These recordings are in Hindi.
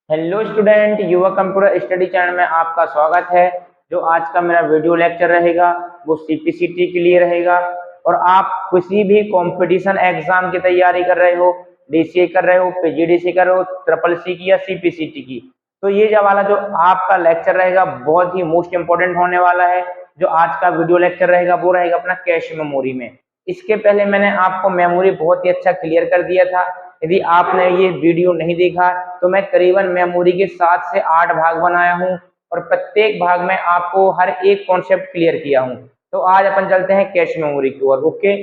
हेलो स्टूडेंट, युवा कंप्यूटर स्टडी चैनल में आपका स्वागत है। जो आज का मेरा वीडियो लेक्चर रहेगा वो सीपीसीटी के लिए रहेगा। और आप किसी भी कंपटीशन एग्जाम की तैयारी कर रहे हो, डीसीए कर रहे हो, पीजीडीसी कर रहे हो, ट्रिपल सी की या सीपीसीटी की, तो ये जो वाला जो आपका लेक्चर रहेगा बहुत ही मोस्ट इंपोर्टेंट होने वाला है। जो आज का वीडियो लेक्चर रहेगा वो रहेगा अपना कैश मेमोरी में। इसके पहले मैंने आपको मेमोरी बहुत ही अच्छा क्लियर कर दिया था। यदि आपने ये वीडियो नहीं देखा तो मैं करीबन मेमोरी के 7 से 8 भाग बनाया हूँ और प्रत्येक भाग में आपको हर एक कॉन्सेप्ट क्लियर किया हूँ। तो आज अपन चलते हैं कैश मेमोरी की ओर। ओके,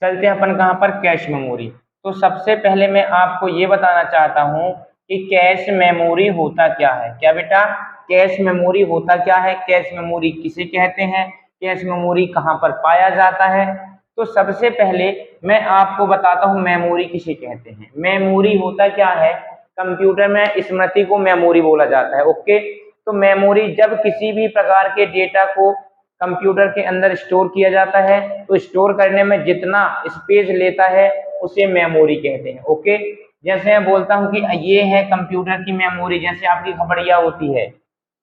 चलते हैं अपन कहाँ पर, कैश मेमोरी। तो सबसे पहले मैं आपको ये बताना चाहता हूँ कि कैश मेमोरी होता क्या है। क्या बेटा, कैश मेमोरी होता क्या है, कैश मेमोरी किसे कहते हैं, कैश मेमोरी कहाँ पर पाया जाता है। तो सबसे पहले मैं आपको बताता हूँ मेमोरी किसे कहते हैं। मेमोरी होता क्या है, कंप्यूटर में स्मृति को मेमोरी बोला जाता है। ओके, तो मेमोरी जब किसी भी प्रकार के डेटा को कंप्यूटर के अंदर स्टोर किया जाता है तो स्टोर करने में जितना स्पेस लेता है उसे मेमोरी कहते हैं। ओके, जैसे मैं बोलता हूँ कि ये है कंप्यूटर की मेमोरी, जैसे आपकी खबड़िया होती है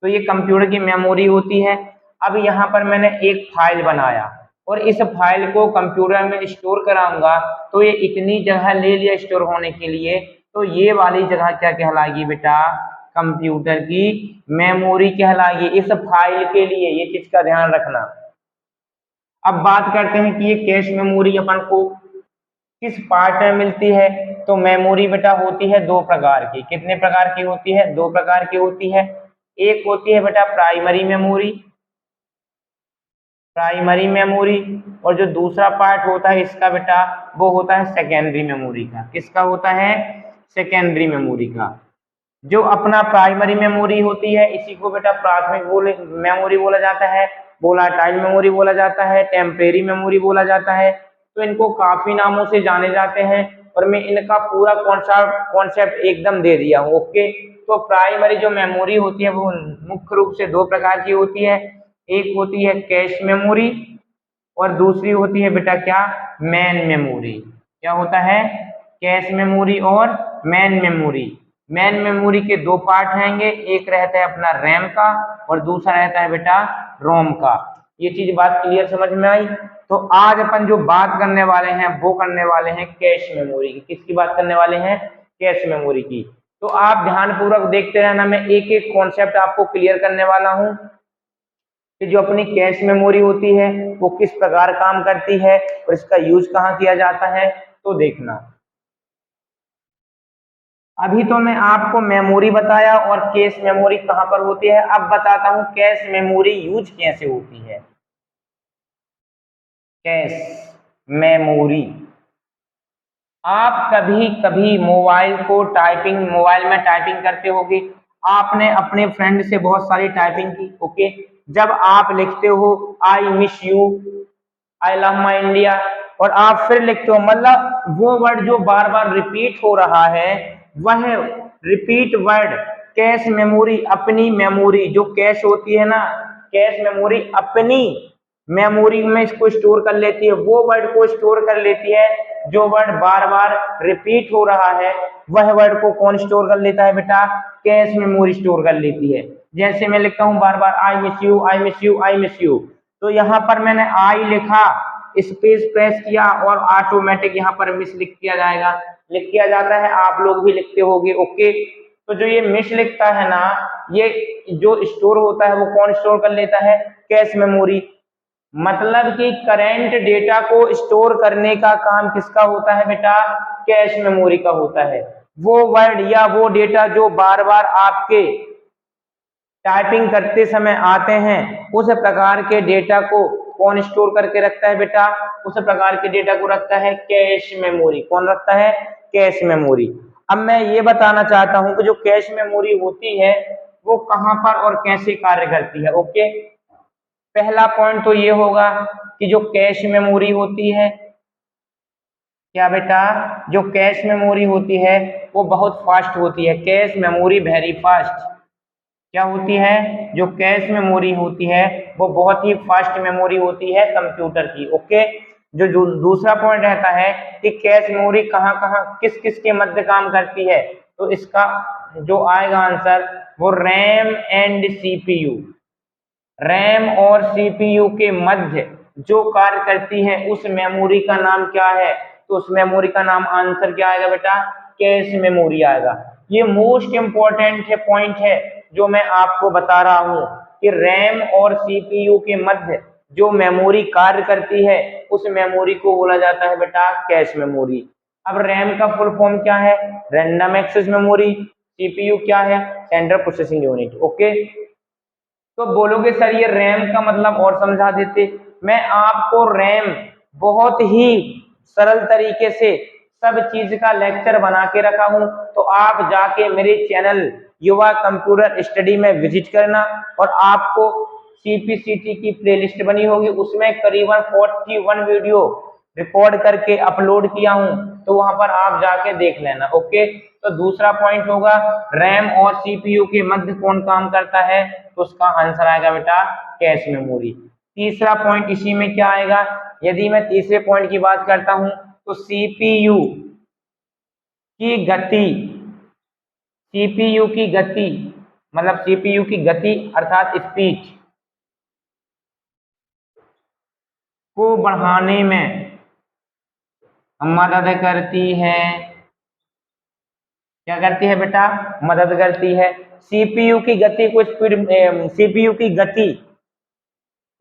तो ये कंप्यूटर की मेमोरी होती है। अब यहाँ पर मैंने एक फाइल बनाया और इस फाइल को कंप्यूटर में स्टोर कराऊंगा तो ये इतनी जगह ले लिया स्टोर होने के लिए, तो ये वाली जगह क्या कहलाएगी बेटा, कंप्यूटर की मेमोरी कहलाएगी इस फाइल के लिए। ये चीज का ध्यान रखना। अब बात करते हैं कि ये कैश मेमोरी अपन को किस पार्ट में मिलती है। तो मेमोरी बेटा होती है दो प्रकार की। कितने प्रकार की होती है, दो प्रकार की होती है। एक होती है बेटा प्राइमरी मेमोरी, प्राइमरी मेमोरी, और जो दूसरा पार्ट होता है इसका बेटा वो होता है सेकेंडरी मेमोरी का। किसका होता है, सेकेंडरी मेमोरी का। जो अपना प्राइमरी मेमोरी होती है इसी को बेटा प्राथमिक मेमोरी बोला जाता है, वोलाटाइल मेमोरी बोला जाता है, टेम्परेरी मेमोरी बोला जाता है। तो इनको काफी नामों से जाने जाते हैं और मैं इनका पूरा कॉन्सेप्ट एकदम दे दिया हूँ। ओके, तो प्राइमरी जो मेमोरी होती है वो मुख्य रूप से दो प्रकार की होती है। एक होती है कैश मेमोरी और दूसरी होती है बेटा क्या, मेन मेमोरी। क्या होता है, कैश मेमोरी और मेन मेमोरी। मेन मेमोरी के दो पार्ट रहेंगे, एक रहता है अपना रैम का और दूसरा रहता है बेटा रोम का। ये चीज बात क्लियर समझ में आई। तो आज अपन जो बात करने वाले हैं वो करने वाले हैं कैश मेमोरी की। किसकी बात करने वाले हैं, कैश मेमोरी की। तो आप ध्यान पूर्वक देखते रहना, मैं एक एक कॉन्सेप्ट आपको क्लियर करने वाला हूँ कि जो अपनी कैश मेमोरी होती है वो किस प्रकार काम करती है और इसका यूज कहाँ किया जाता है। तो देखना, अभी तो मैं आपको मेमोरी बताया और कैश मेमोरी कहाँ पर होती है। अब बताता हूँ कैश मेमोरी यूज कैसे होती है। कैश मेमोरी, आप कभी कभी मोबाइल में टाइपिंग करते होगे। आपने अपने फ्रेंड से बहुत सारी टाइपिंग की। ओके, जब आप लिखते हो आई miss you, I love my India, और आप फिर लिखते हो, मतलब वो वर्ड जो बार बार रिपीट हो रहा है वह रिपीट वर्ड कैश मेमोरी, अपनी मेमोरी जो कैश होती है ना, कैश मेमोरी अपनी मेमोरी में इसको स्टोर कर लेती है, वो वर्ड को स्टोर कर लेती है। जो वर्ड बार बार रिपीट हो रहा है वह वर्ड को कौन स्टोर कर लेता है बेटा, कैश मेमोरी स्टोर कर लेती है। जैसे मैं लिखता हूं बार बार I miss you, I miss you, I miss you, तो यहाँ पर मैंने आई लिखा, स्पेस प्रेस किया और ऑटोमेटिक यहाँ पर मिस लिख किया जाएगा, लिख किया जाता है। आप लोग भी लिखते होंगे। ओके, तो जो ये मिस लिखता है ना, ये जो स्टोर होता है वो कौन स्टोर कर लेता है, कैश मेमोरी। मतलब कि करंट डेटा को स्टोर करने का काम किसका होता है बेटा, कैश मेमोरी का होता है। वो वर्ड या वो डेटा जो बार बार आपके टाइपिंग करते समय आते हैं उस प्रकार के डेटा को कौन स्टोर करके रखता है बेटा, उस प्रकार के डेटा को रखता है कैश मेमोरी। कौन रखता है, कैश मेमोरी। अब मैं ये बताना चाहता हूं कि जो कैश मेमोरी होती है वो कहां पर और कैसे कार्य करती है। ओके, पहला पॉइंट तो ये होगा कि जो कैश मेमोरी होती है, क्या बेटा, जो कैश मेमोरी होती है वो बहुत फास्ट होती है। Cache memory very fast. क्या होती है, जो कैश मेमोरी होती है वो बहुत ही फास्ट मेमोरी होती है कंप्यूटर की। ओके, जो दूसरा पॉइंट रहता है कि कैश मेमोरी कहाँ कहाँ किस किस के मध्य काम करती है। तो इसका जो आएगा आंसर वो रैम एंड सीपीयू। रैम और सीपीयू के मध्य जो कार्य करती है उस मेमोरी का नाम क्या है? तो उस मेमोरी का नाम आंसर क्या आएगा बेटा? कैश मेमोरी आएगा। ये मोस्ट इंपॉर्टेंट है पॉइंट है जो मैं आपको बता रहा हूं कि रैम और सीपीयू के मध्य जो मेमोरी कार्य करती है उस मेमोरी को बोला जाता है बेटा कैश मेमोरी। अब रैम का फुल फॉर्म क्या है? Random access memory. सीपीयू क्या है? Central processing unit. ओके, तो बोलोगे सर ये रैम का मतलब और समझा देते। मैं आपको रैम बहुत ही सरल तरीके से सब चीज का लेक्चर बना के रखा हूं, तो आप जाके मेरे चैनल युवा कंप्यूटर स्टडी में विजिट करना और आपको सीपीसीटी की प्लेलिस्ट बनी होगी, उसमें करीबन 41 वीडियो रिकॉर्ड करके अपलोड किया हूं, तो वहां पर आप जाके देख लेना। ओके, तो दूसरा पॉइंट होगा रैम और सीपीयू के मध्य कौन काम करता है? तो उसका आंसर आएगा बेटा कैश मेमोरी। तीसरा पॉइंट इसी में क्या आएगा? यदि मैं तीसरे पॉइंट की बात करता हूं तो सीपीयू की गति, सीपीयू की गति मतलब सीपीयू की गति अर्थात स्पीड को बढ़ाने में मदद करती है। क्या करती है बेटा? मदद करती है। सीपीयू की गति को सीपीयू की गति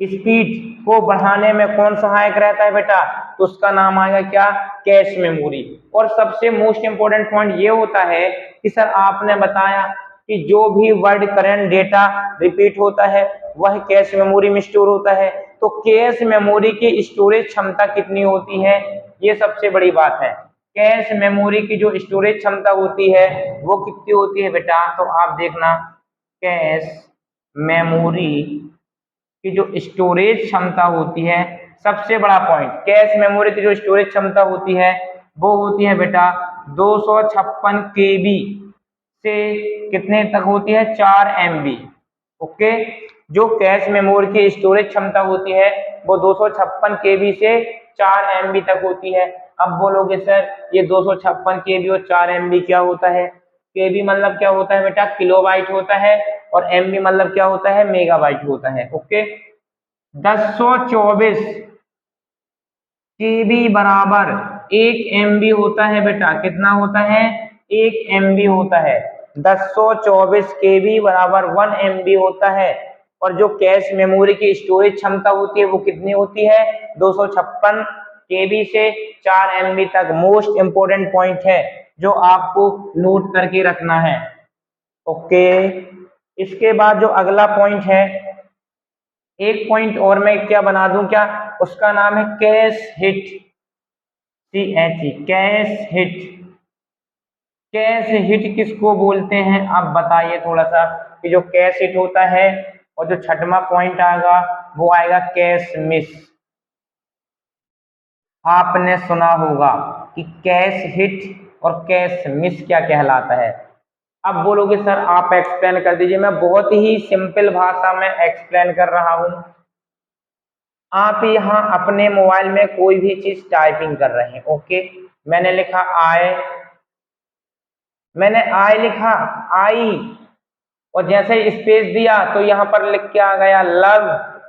स्पीड को बढ़ाने में कौन सहायक रहता है बेटा? तो उसका नाम आएगा क्या? Cache memory. और सबसे मोस्ट इंपोर्टेंट पॉइंट ये होता है कि सर आपने बताया कि जो भी वर्ड करंट डेटा रिपीट होता है वह कैश मेमोरी में स्टोर होता है, तो कैश मेमोरी की स्टोरेज क्षमता कितनी होती है? ये सबसे बड़ी बात है। कैश मेमोरी की जो स्टोरेज क्षमता होती है वो कितनी होती है बेटा? तो आप देखना, कैश मेमोरी की जो स्टोरेज क्षमता होती है, सबसे बड़ा पॉइंट, कैश मेमोरी की जो स्टोरेज क्षमता होती है वो होती है बेटा 256 केबी से कितने तक होती है? 4 एमबी। ओके, जो कैश मेमोरी की स्टोरेज क्षमता होती है वो 256 केबी से 4 एमबी तक होती है। अब बोलोगे सर ये 256 केबी और 4 एमबी क्या होता है? केबी मतलब क्या होता है बेटा? किलोबाइट होता है, और एमबी मतलब क्या होता है? मेगाबाइट होता है। ओके, 1024 केबी बराबर 1 एमबी होता है बेटा। कितना होता है? 1 एमबी होता है। 1024 केबी बराबर 1 एमबी होता है। और जो कैश मेमोरी की स्टोरेज क्षमता होती है वो कितनी होती है? 256 केबी से 4 एमबी तक। मोस्ट इंपोर्टेंट पॉइंट है जो आपको नोट करके रखना है। ओके, इसके बाद जो अगला पॉइंट है, एक पॉइंट और मैं क्या बना दूं क्या? उसका नाम है cache hit. CH, cache hit. Cache hit किसको बोलते हैं आप बताइए थोड़ा सा, कि जो कैश हिट होता है। और जो छठवां पॉइंट आएगा वो आएगा कैश मिस। आपने सुना होगा कि कैश हिट और कैश मिस क्या कहलाता है। अब बोलोगे सर आप एक्सप्लेन कर दीजिए। मैं बहुत ही सिंपल भाषा में एक्सप्लेन कर रहा हूं। आप यहाँ अपने मोबाइल में कोई भी चीज टाइपिंग कर रहे हैं। ओके, मैंने लिखा आई, मैंने आई लिखा, आई, और जैसे ही स्पेस दिया तो यहाँ पर लिख के आ गया लव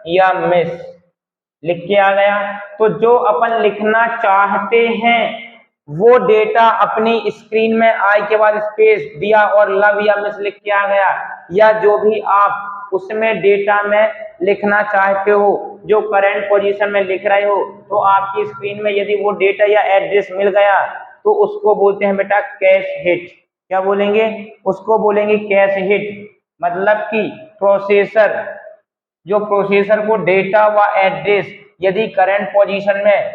या मिस, लिख के आ गया। तो जो अपन लिखना चाहते हैं वो डेटा अपनी स्क्रीन में आई के बाद स्पेस दिया और लव या मिस लिख के आ गया, या जो भी आप उसमें डेटा में लिखना चाहते हो जो करंट पोजीशन में लिख रहे हो, तो आपकी स्क्रीन में यदि वो डेटा या एड्रेस मिल गया तो उसको बोलते हैं बेटा कैश हिट। क्या बोलेंगे? उसको बोलेंगे कैश हिट। मतलब कि प्रोसेसर, जो प्रोसेसर को डेटा व एड्रेस यदि करंट पोजीशन में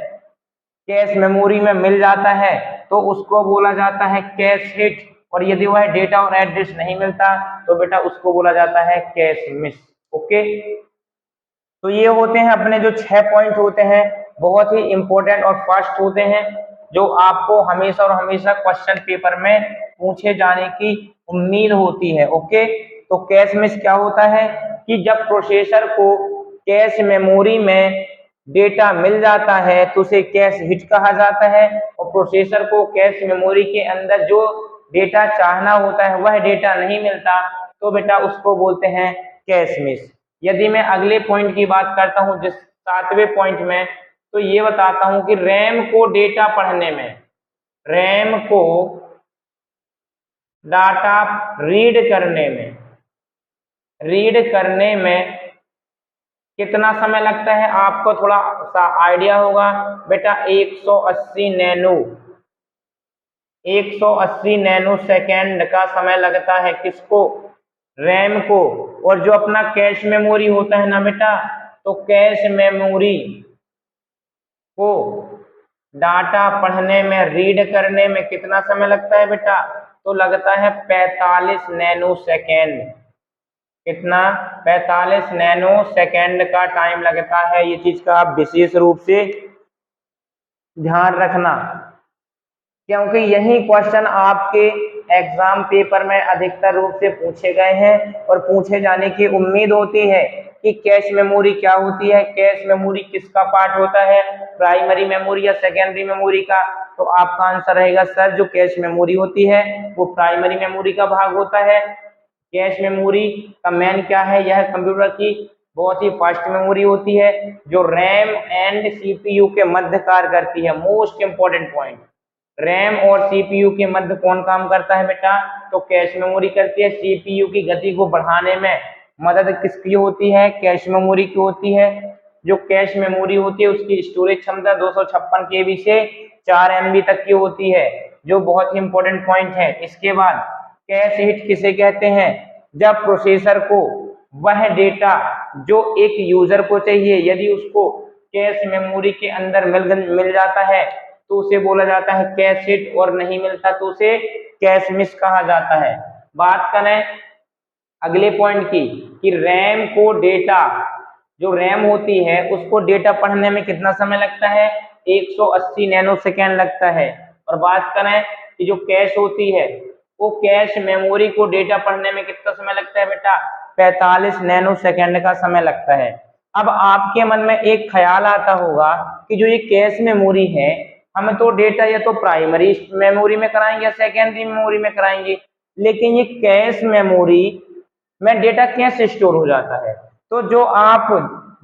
कैश मेमोरी में मिल जाता है तो उसको बोला जाता है कैश हिट, और यदि वह डेटा और एड्रेस नहीं मिलता तो बेटा उसको बोला जाता है कैश मिस। ओके, तो ये होते हैं अपने जो 6 पॉइंट होते हैं, बहुत ही इंपॉर्टेंट और फास्ट होते हैं, जो आपको हमेशा और हमेशा क्वेश्चन पेपर में पूछे जाने की उम्मीद होती है। ओके, तो कैश मिस क्या होता है कि जब प्रोसेसर को कैश मेमोरी में डेटा मिल जाता है तो उसे कैश हिट कहा जाता है, और प्रोसेसर को कैश मेमोरी के अंदर जो डेटा चाहना होता है वह डेटा नहीं मिलता, तो बेटा उसको बोलते हैं कैश मिस। यदि मैं अगले पॉइंट की बात करता हूं, जिस 7वें पॉइंट में, तो ये बताता हूं कि रैम को डेटा पढ़ने में, रैम को डाटा रीड करने में कितना समय लगता है, आपको थोड़ा सा आइडिया होगा बेटा। 180 नैनो सेकेंड का समय लगता है किसको, रैम को। और जो अपना कैश मेमोरी होता है ना बेटा, तो कैश मेमोरी को डाटा पढ़ने में, रीड करने में कितना समय लगता है बेटा, तो लगता है 45 नैनो सेकेंड। कितना, 45 नैनो सेकेंड का टाइम लगता है। ये चीज का आप विशेष रूप से ध्यान रखना, क्योंकि यही क्वेश्चन आपके एग्जाम पेपर में अधिकतर रूप से पूछे गए हैं और पूछे जाने की उम्मीद होती है कि कैश मेमोरी क्या होती है, कैश मेमोरी किसका पार्ट होता है, प्राइमरी मेमोरी या सेकेंडरी मेमोरी का। तो आपका आंसर रहेगा सर, जो कैश मेमोरी होती है वो प्राइमरी मेमोरी का भाग होता है। कैश मेमोरी का मेन क्या है, यह कंप्यूटर की बहुत ही फास्ट मेमोरी होती है जो रैम एंड सीपीयू के मध्य कार्य करती है। मोस्ट इंपॉर्टेंट पॉइंट, रैम और सीपीयू के मध्य कौन काम करता है बेटा, तो कैश मेमोरी करती है। सीपीयू की गति को बढ़ाने में मदद किसकी होती है, कैश मेमोरी की होती है। जो कैश मेमोरी होती है उसकी स्टोरेज क्षमता 256 केबी से 4 एमबी तक की होती है, जो बहुत ही इंपॉर्टेंट पॉइंट है। इसके बाद कैश हिट किसे कहते हैं, जब प्रोसेसर को वह डेटा जो एक यूजर को चाहिए, यदि उसको कैश मेमोरी के अंदर मिल जाता है तो उसे बोला जाता है कैश हिट, और नहीं मिलता तो उसे कैश मिस कहा जाता है। बात करें अगले पॉइंट की, कि रैम को डेटा, जो रैम होती है उसको डेटा पढ़ने में कितना समय लगता है, 180 नैनो सेकेंड लगता है। और बात करें कि जो कैश होती है, वो कैश मेमोरी को डेटा पढ़ने में कितना समय लगता है बेटा, 45 नैनो सेकेंड का समय लगता है। अब आपके मन में एक ख्याल आता होगा कि जो ये कैश मेमोरी है, हम तो डेटा या तो प्राइमरी मेमोरी में कराएंगे या सेकेंडरी मेमोरी में कराएंगे, लेकिन ये कैश मेमोरी में डेटा कैसे स्टोर हो जाता है। तो जो आप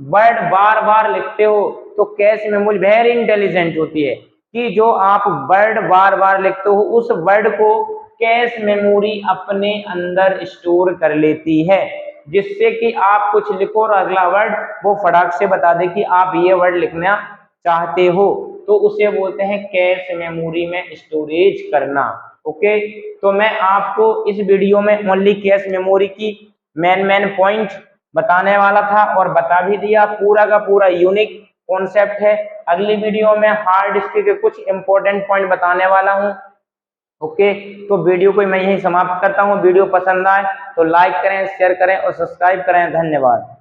वर्ड बार बार लिखते हो, तो कैश मेमोरी वेरी इंटेलिजेंट होती है कि जो आप वर्ड बार बार लिखते हो उस वर्ड को कैश मेमोरी अपने अंदर स्टोर कर लेती है, जिससे कि आप कुछ लिखो और अगला वर्ड वो फटाक से बता दे कि आप ये वर्ड लिखना चाहते हो, तो उसे बोलते हैं कैश मेमोरी में स्टोरेज करना। ओके, तो मैं आपको इस वीडियो में ओनली कैश मेमोरी की मेन पॉइंट बताने वाला था और बता भी दिया। पूरा का पूरा यूनिक कॉन्सेप्ट है। अगली वीडियो में हार्ड डिस्क के कुछ इंपॉर्टेंट पॉइंट बताने वाला हूं। ओके, तो वीडियो को मैं यही समाप्त करता हूं। वीडियो पसंद आए तो लाइक करें, शेयर करें और सब्सक्राइब करें। धन्यवाद।